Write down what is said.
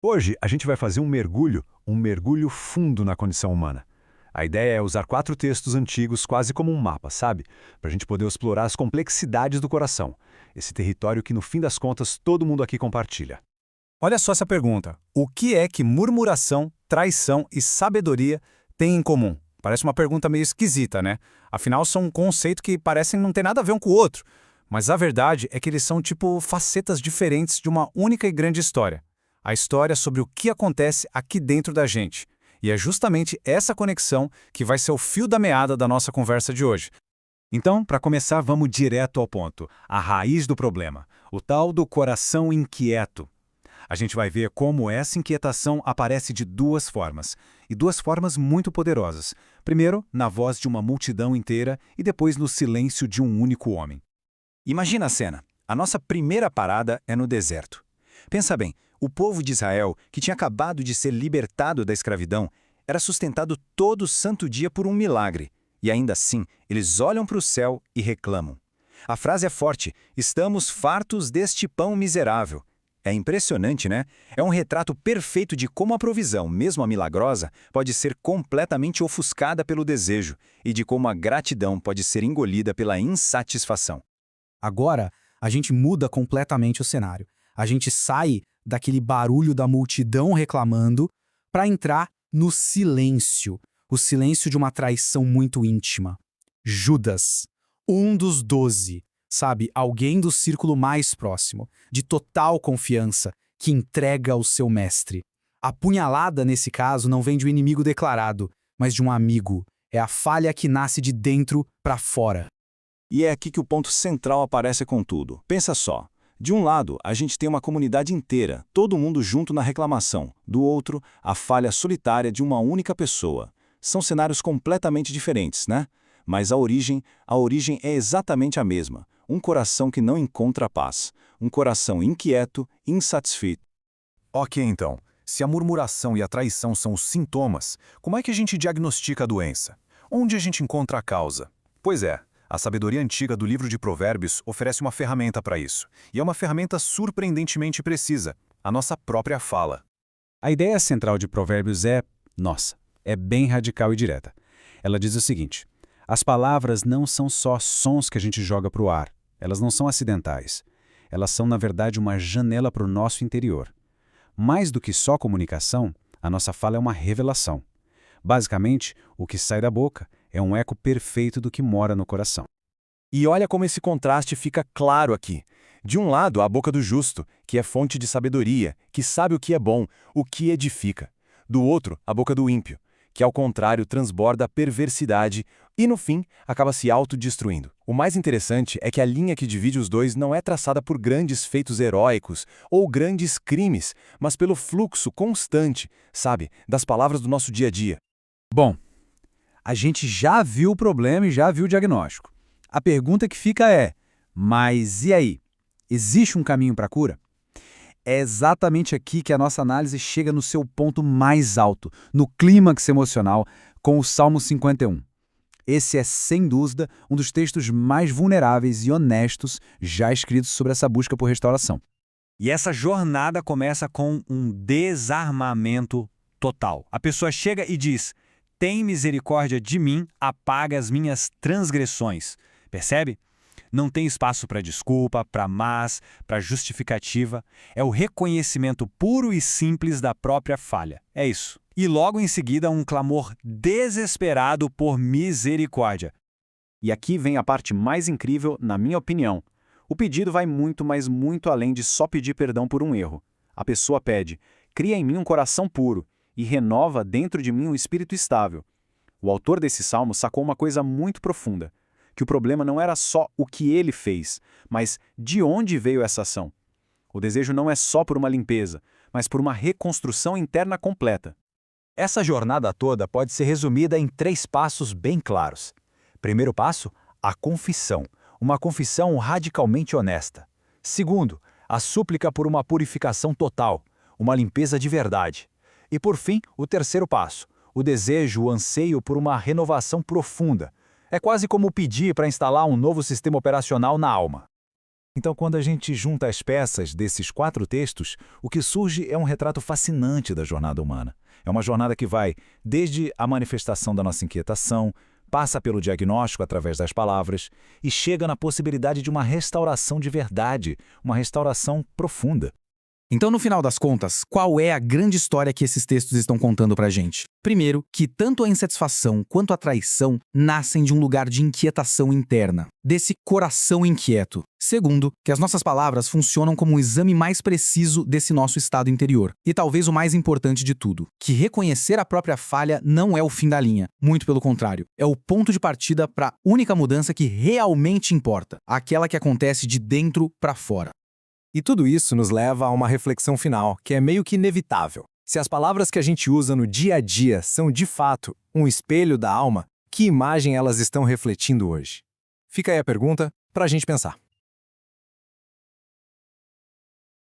Hoje, a gente vai fazer um mergulho fundo na condição humana. A ideia é usar 4 textos antigos quase como um mapa, sabe? Para a gente poder explorar as complexidades do coração. Esse território que, no fim das contas, todo mundo aqui compartilha. Olha só essa pergunta. O que é que murmuração, traição e sabedoria têm em comum? Parece uma pergunta meio esquisita, né? Afinal, são um conceito que parecem não ter nada a ver um com o outro. Mas a verdade é que eles são tipo facetas diferentes de uma única e grande história. A história sobre o que acontece aqui dentro da gente. E é justamente essa conexão que vai ser o fio da meada da nossa conversa de hoje. Então, para começar, vamos direto ao ponto. A raiz do problema. O tal do coração inquieto. A gente vai ver como essa inquietação aparece de 2 formas, e 2 formas muito poderosas. Primeiro, na voz de uma multidão inteira e depois no silêncio de um único homem. Imagina a cena. A nossa primeira parada é no deserto. Pensa bem, o povo de Israel, que tinha acabado de ser libertado da escravidão, era sustentado todo santo dia por um milagre. E ainda assim, eles olham para o céu e reclamam. A frase é forte: estamos fartos deste pão miserável. É impressionante, né? É um retrato perfeito de como a provisão, mesmo a milagrosa, pode ser completamente ofuscada pelo desejo e de como a gratidão pode ser engolida pela insatisfação. Agora, a gente muda completamente o cenário. A gente sai daquele barulho da multidão reclamando para entrar no silêncio. O silêncio de uma traição muito íntima. Judas, um dos 12, sabe? Alguém do círculo mais próximo, de total confiança, que entrega o seu mestre. A punhalada, nesse caso, não vem de um inimigo declarado, mas de um amigo. É a falha que nasce de dentro para fora. E é aqui que o ponto central aparece com tudo. Pensa só. De um lado, a gente tem uma comunidade inteira, todo mundo junto na reclamação. Do outro, a falha solitária de uma única pessoa. São cenários completamente diferentes, né? Mas a origem é exatamente a mesma. Um coração que não encontra paz. Um coração inquieto, insatisfeito. Ok, então. Se a murmuração e a traição são os sintomas, como é que a gente diagnostica a doença? Onde a gente encontra a causa? Pois é. A sabedoria antiga do livro de Provérbios oferece uma ferramenta para isso. E é uma ferramenta surpreendentemente precisa, a nossa própria fala. A ideia central de Provérbios é bem radical e direta. Ela diz o seguinte: as palavras não são só sons que a gente joga para o ar. Elas não são acidentais. Elas são, na verdade, uma janela para o nosso interior. Mais do que só comunicação, a nossa fala é uma revelação. Basicamente, o que sai da boca é um eco perfeito do que mora no coração. E olha como esse contraste fica claro aqui. De um lado, a boca do justo, que é fonte de sabedoria, que sabe o que é bom, o que edifica. Do outro, a boca do ímpio, que ao contrário transborda a perversidade e, no fim, acaba se autodestruindo. O mais interessante é que a linha que divide os dois não é traçada por grandes feitos heróicos ou grandes crimes, mas pelo fluxo constante, sabe, das palavras do nosso dia a dia. Bom, a gente já viu o problema e já viu o diagnóstico. A pergunta que fica é: mas e aí? Existe um caminho para a cura? É exatamente aqui que a nossa análise chega no seu ponto mais alto, no clímax emocional, com o Salmo 51. Esse é, sem dúvida, um dos textos mais vulneráveis e honestos já escritos sobre essa busca por restauração. E essa jornada começa com um desarmamento total. A pessoa chega e diz: tem misericórdia de mim, apaga as minhas transgressões. Percebe? Não tem espaço para desculpa, para mas, para justificativa. É o reconhecimento puro e simples da própria falha. É isso. E logo em seguida um clamor desesperado por misericórdia. E aqui vem a parte mais incrível, na minha opinião. O pedido vai muito, mas muito além de só pedir perdão por um erro. A pessoa pede: cria em mim um coração puro e renova dentro de mim um espírito estável. O autor desse salmo sacou uma coisa muito profunda, que o problema não era só o que ele fez, mas de onde veio essa ação. O desejo não é só por uma limpeza, mas por uma reconstrução interna completa. Essa jornada toda pode ser resumida em 3 passos bem claros. Primeiro passo, a confissão, uma confissão radicalmente honesta. Segundo, a súplica por uma purificação total, uma limpeza de verdade. E por fim, o terceiro passo, o desejo, o anseio por uma renovação profunda. É quase como pedir para instalar um novo sistema operacional na alma. Então, quando a gente junta as peças desses 4 textos, o que surge é um retrato fascinante da jornada humana. É uma jornada que vai desde a manifestação da nossa inquietação, passa pelo diagnóstico através das palavras e chega na possibilidade de uma restauração de verdade, uma restauração profunda. Então, no final das contas, qual é a grande história que esses textos estão contando pra gente? Primeiro, que tanto a insatisfação quanto a traição nascem de um lugar de inquietação interna, desse coração inquieto. Segundo, que as nossas palavras funcionam como um exame mais preciso desse nosso estado interior. E talvez o mais importante de tudo, que reconhecer a própria falha não é o fim da linha, muito pelo contrário, é o ponto de partida para a única mudança que realmente importa, aquela que acontece de dentro para fora. E tudo isso nos leva a uma reflexão final, que é meio que inevitável. Se as palavras que a gente usa no dia a dia são, de fato, um espelho da alma, que imagem elas estão refletindo hoje? Fica aí a pergunta para a gente pensar.